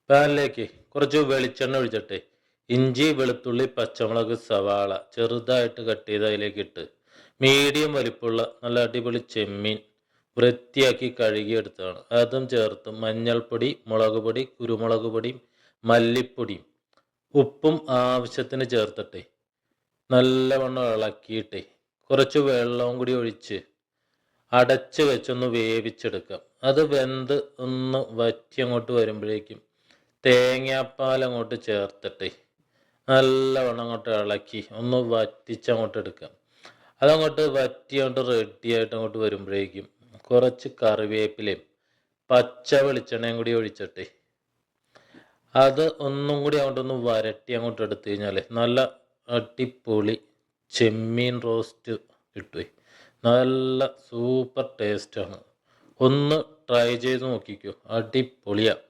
പാനിലേക്ക് കുറച്ച് വെളിച്ചെണ്ണ ഒഴിച്ചിട്ട് ഇഞ്ചി വെളുത്തുള്ളി പച്ചമുളക് സവാള ചെറുതായിട്ട് കട്ട് ചെയ്ത് അതിലേക്ക് ഇട്ട് മീഡിയം വലിപ്പമുള്ള നല്ല അടിപൊളി ചെമ്മീൻ വൃത്തിയാക്കി കഴുകിയെടുത്തതാണ്. അതും ചേർത്ത് മഞ്ഞൾപ്പൊടി മുളക് പൊടി കുരുമുളക് പൊടിയും മല്ലിപ്പൊടിയും ഉപ്പും ആവശ്യത്തിന് ചേർത്തിട്ടെ നല്ലവണ്ണം ഇളക്കിയിട്ടേ കുറച്ച് വെള്ളവും കൂടി ഒഴിച്ച് അടച്ച് വെച്ചൊന്ന് വേവിച്ചെടുക്കാം. അത് വെന്ത് ഒന്ന് വറ്റി അങ്ങോട്ട് വരുമ്പോഴേക്കും തേങ്ങാപ്പാൽ അങ്ങോട്ട് ചേർത്തിട്ടേ നല്ലവണ്ണം അങ്ങോട്ട് ഇളക്കി ഒന്ന് വറ്റിച്ചങ്ങോട്ട് എടുക്കാം. അതങ്ങോട്ട് വറ്റി അങ്ങോട്ട് റെഡിയായിട്ട് അങ്ങോട്ട് വരുമ്പോഴേക്കും കുറച്ച് കറിവേപ്പിലയും പച്ച വെളിച്ചെണ്ണയും കൂടി ഒഴിച്ചിട്ടേ അത് ഒന്നും കൂടി അങ്ങോട്ടൊന്ന് വരട്ടി അങ്ങോട്ട് എടുത്തു കഴിഞ്ഞാൽ നല്ല അടിപൊളി ചെമ്മീൻ റോസ്റ്റ് കിട്ടുമേ. നല്ല സൂപ്പർ ടേസ്റ്റാണ്. ഒന്ന് ട്രൈ ചെയ്ത് നോക്കിക്കോ, അടിപൊളിയാണ്.